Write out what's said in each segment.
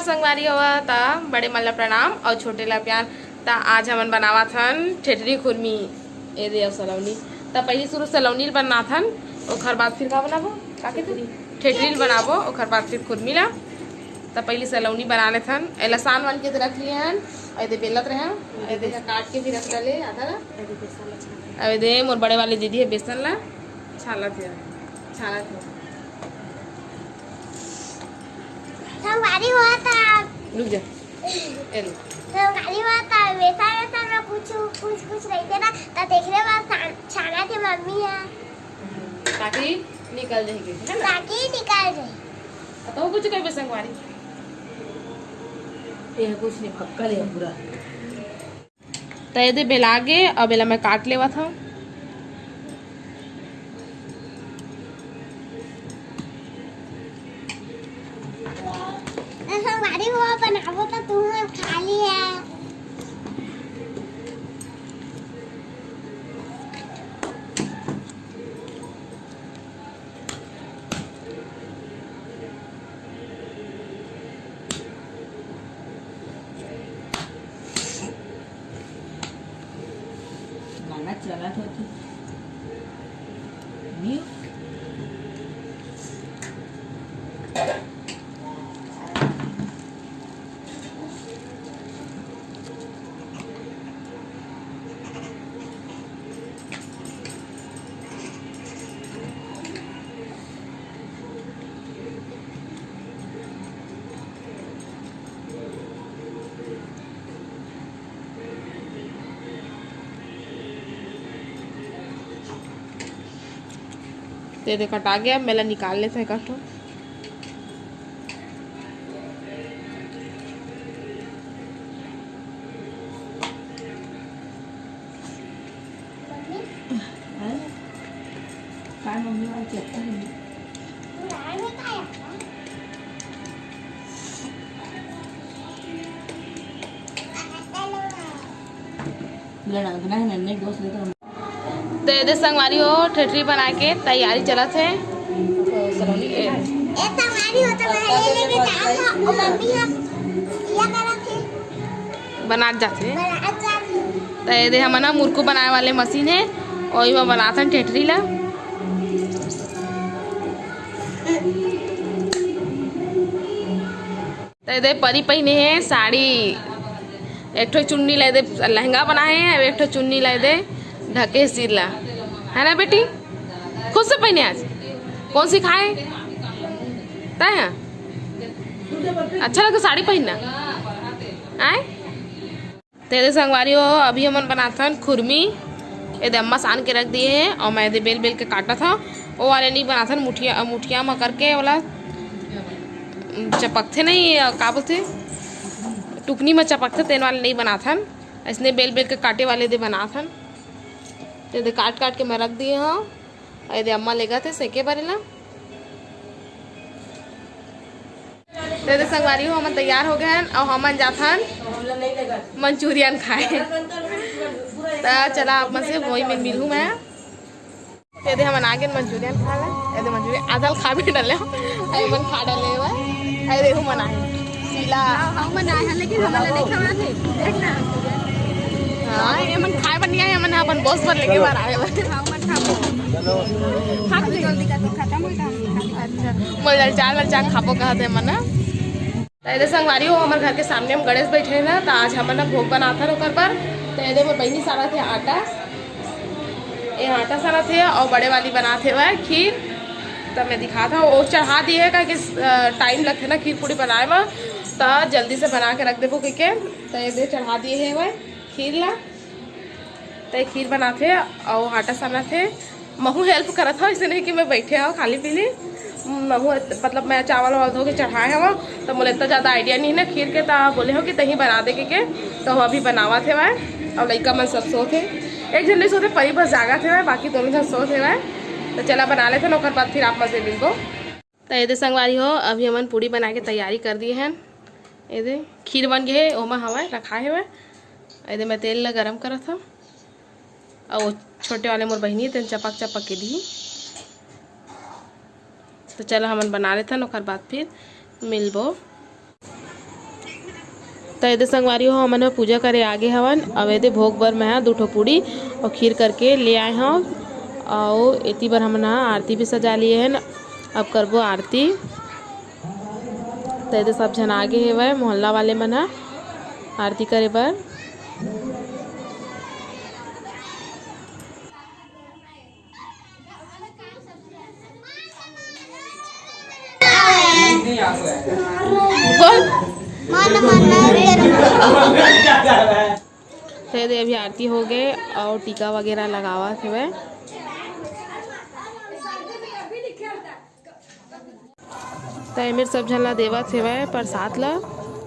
संगवारी हुआ ता बड़े मन ला प्रणाम और छोटे ला प्यार। ता आज हमन बनावा थन ठेठरी खुरमी ए दे सलौनी। ता पहली शुरू सलौनी बनना थन, ओखर बाद फिर का बनाबो काके ठेठरी बनाबो, ओखर बाद फिर खुरमी ला। ता पहली सलौनी बना ले थन। एला सान वन के रख लिए हन, ए बेलत रहे ए दे काट के फिर रख ले आधा ला। अब दे मोर बड़े वाले दीदी है बेसन ला छाला थे संगवारी हुआ था। रुक जा संगवारी हुआ था वैसा में कुछ रही थे ना, तो देखने बाद छाना थे मम्मी है ताकि निकल जाएगी है ना, ताकि निकल जाए। तो कुछ कहे संगवारी ये कुछ नहीं पक्का ले पूरा। तो ये दे बेलागे अब बेला मैं काट लेवा था। संगवारी हुआ बनाबो तो तुम खा लिया। गाना चला तो नहीं ते कटा गया, मेला निकाल लेते हैं काटो। काय मम्मी वाला चलता है लड़ना है नन्हे दोस्त लेकर तो ये संगवारी हो ठेठरी बना के तैयारी चला थे। संगवारी होता पहले लेके जाओ और मम्मी या करत थे बना जाते बना जाती। तो ये हम ना मुर्कू बनाए वाले मशीन है और वो बनाते हैं ठेठरी ला। तो ये परी पहने है साड़ी, एक ठो चुन्नी ला दे लहंगा बनाए हैं, एक ठो चुन्नी ला दे ढके सिर ला, है ना बेटी? खुद से पहने आज कौन सी खाए तय अच्छा लगे साड़ी पहनना आए। तेरे संगवारी हो अभी हमन बनाता खुरमी। ये अम्मा सान के रख दिए हैं और मैं बेल बेल के काटा था। वो वाले नहीं बनाता मुठिया में करके वाला चपकते नहीं, का बोलते टुकनी में चपकते तेन वाले नहीं बनाथन, इसने बेल बेल के काटे वाले दे बनाथन। तो दे काट काट के मैं रख दिए हाँ, और दे अम्मा लेगा थे सेके बरेला। तो दे संगवारी हो हम तैयार हो गए हैं और हम जाथन मंचूरियन खाए। तो चला आप में से वही में मिलूँ मैं। तो दे हम आगे मंचूरियन खा ले, ये मंचूरियन आधा खा भी डाले मन खा डाले हुआ है। देखो मना है सीला हम बनाए हैं लेकिन हमारे नहीं खाना थे देखना। हाँ ये मन खाए बनिया है, मन अपन बॉस पर लेके बाहर आए हुए। हाँ मन खाओ खा ले जल्दी का तो खत्म हो गया। अच्छा मोल चार खाबो कहते मन। तो संगवारी हो हमारे घर के सामने हम गणेश बैठे हैं ना, तो आज हमन भोग बनाता ओकर पर। तो ये मोर बहनी सारा थे आटा, ये आटा सारा थे और बड़े वाली बनाते हुए खीर। तो मैं दिखा था वो चढ़ा दिए है कि टाइम लगते ना खीर पूरी बनाए में, तो जल्दी से बना के रख देबो के। तो ये चढ़ा दिए है वह खीर ला। तो खीर बनाते और आटा साना थे। महू हेल्प करा था, इसे नहीं कि मैं बैठे हूँ खाली पीली। महू मतलब मैं चावल वावल धो के चढ़ाए हवा, तो मुझे इतना ज़्यादा आइडिया नहीं है ना खीर के। तो बोले हो कि तहीं बना दे के तो हम अभी बनावा थे वह। और लड़का मन सब सो थे, एक जन नहीं सोते परी बस जागा थे वह, बाकी दोनों जन सो थे वह। तो चला बना लेते ना, बाद फिर आप मजे मिल को। तो ये संगवारी हो अभी हमन पूड़ी बना के तैयारी कर दिए हैं। ये खीर बन गए ओमा हवा रखा है वह। ये मैं तेल गरम करा था और वो छोटे वाले मोर बहनी तेन चपक चपक के दी। तो चलो हमन बना लेते हैं, बाद फिर मिलबो। तो ये संगवारी हो हमन पूजा करे आगे हवन। अब ये भोग बर मैं 2 ठो पूड़ी और खीर करके ले आए हूँ। और इतनी बार हमन आरती भी सजा लिए हैं। अब करबो आरती। तो ये सब झन आगे हेवय मोहल्ला वाले मन आरती करे बर। तो अभी आरती हो गए और टीका वगैरह लगावा थे। तो मेरे सब झन ला देवत हेवै प्रसाद ला।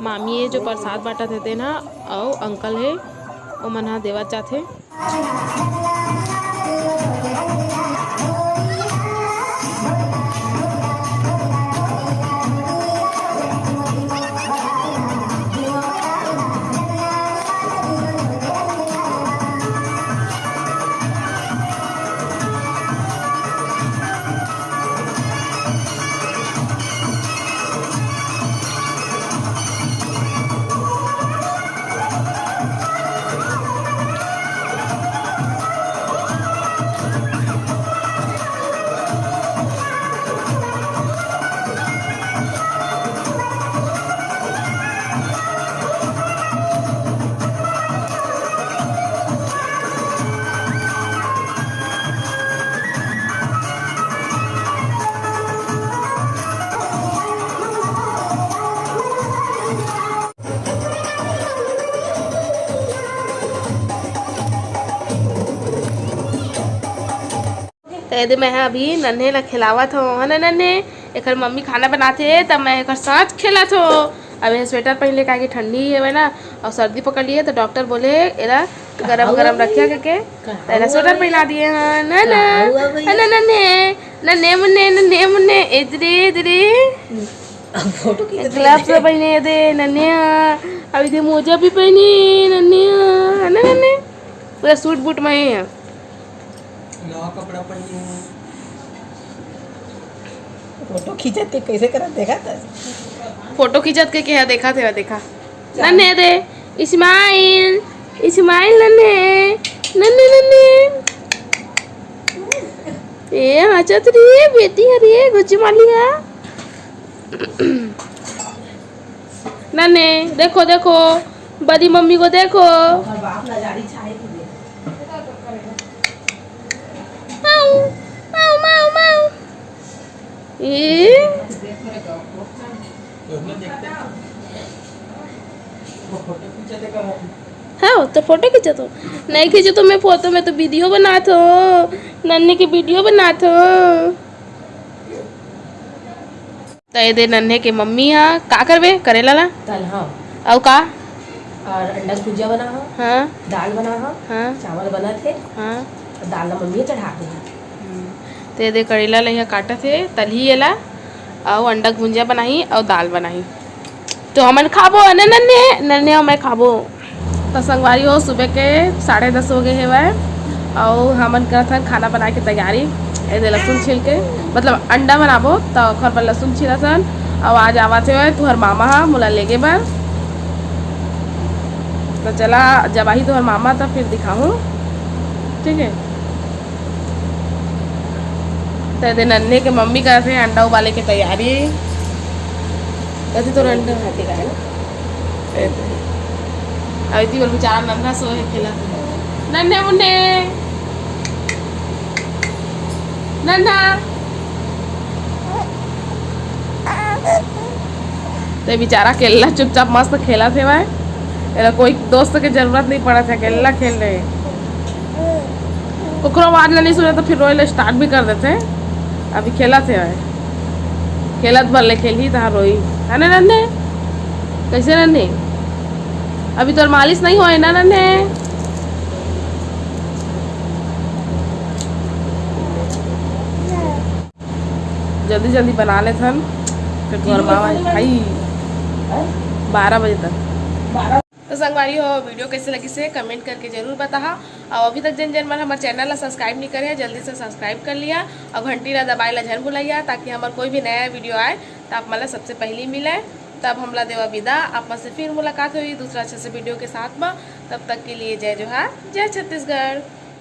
मामी ये जो प्रसाद बांटत थे ना और अंकल है वो मन हा देवत जाथे। तो मैं अभी नन्हे ला खिलावत हो है ना। नन्हे एकर मम्मी खाना बनाते तब मैं एक साथ खेलत हो। अब ये स्वेटर पहन ले काहे ठंडी है ना और सर्दी पकड़ लिए तो डॉक्टर बोले एला गरम गरम रखिया करके तो स्वेटर पहना दिए हैं ना ना ना नन्हे नन्हे मुन्ने नन्हे मुन्ने इधरे इधरे ग्लव्स पहने दे नन्हे। अभी दे मोजा भी पहनी नन्हे है ना। नन्हे पूरा सूट बूट में है नवा कपड़ा पहनी है। फोटो खींचत के कैसे करत देखा था। फोटो खींचत के क्या देखा थे देखा नन्हे दे इस्माइल इस्माइल नन्हे नन्हे नन्हे ए हचत रे बेटी है रे गुच्ची माली है नन्हे देखो देखो बड़ी मम्मी को देखो। बाप नजारी छाए के माऊ माऊ माऊ माऊ ए हाँ तो फोटो खींचा तो नहीं खींचे तो मैं फोटो में तो वीडियो बनात हो नन्हे की वीडियो बनात हो। तो ये दे नन्हे के मम्मी हा का करवे करेला ला तल हाँ और का और अंडा भुजिया बना हो। हाँ दाल बना हो। हाँ चावल बना थे। हाँ दाल ला मम्मी चढ़ा दी। तो ये दे करेला ला काटा थे तलही एला और अंडा भुजिया बनाई और दाल बनाई तो हमन खाबो न नन्हे नन्हे मैं खाबो। तो संगवारी हो सुबह के 10:30 हो गए है और हमन करत हन खाना बनाए के तैयारी। ऐसे लहसुन छिल के मतलब अंडा बनाबो तो घर पर लहसुन छिला सन और आज आवाज है तुहर मामा हा मोला लेगे बर। तो चला जब आई तुहर मामा तब फिर दिखाऊँ ठीक है। तो नन्हे के मम्मी करते हैं अंडा उबाले की तैयारी। कैसे तो अंडा खाते का है ना अभी बोल बेचारा नन्हा सो है खेला नन्हे मुन्ने नन्हा। तो बेचारा केला चुपचाप मस्त खेला थे भाई कोई दोस्त की जरूरत नहीं पड़ा था अकेला खेल रहे। कुकरो आवाज नहीं सुने तो फिर रोए स्टार्ट भी कर देते। अभी खेला थे भाई खेलत भर ले खेल ही था रोई है ना नन्हे। कैसे नन्हे अभी तो मालिश नहीं हुआ है ना नन्हे। जल्दी जल्दी बना ले थन फिर घर मामा खाई 12 बजे तक। तो संगवारी हो वीडियो कैसे लगी से कमेंट करके जरूर बता। और अभी तक जन जन मन हमारे चैनल ला सब्सक्राइब नहीं करे जल्दी से सब्सक्राइब कर लिया और घंटी ला दबाए ला झन भुलाइया ताकि हमारे कोई भी नया वीडियो आए तो आप मतलब सबसे पहले मिले। तब हमला देवा विदा। आप से फिर मुलाकात हुई दूसरा अच्छे से वीडियो के साथ में। तब तक के लिए जय जोहार, जय छत्तीसगढ़।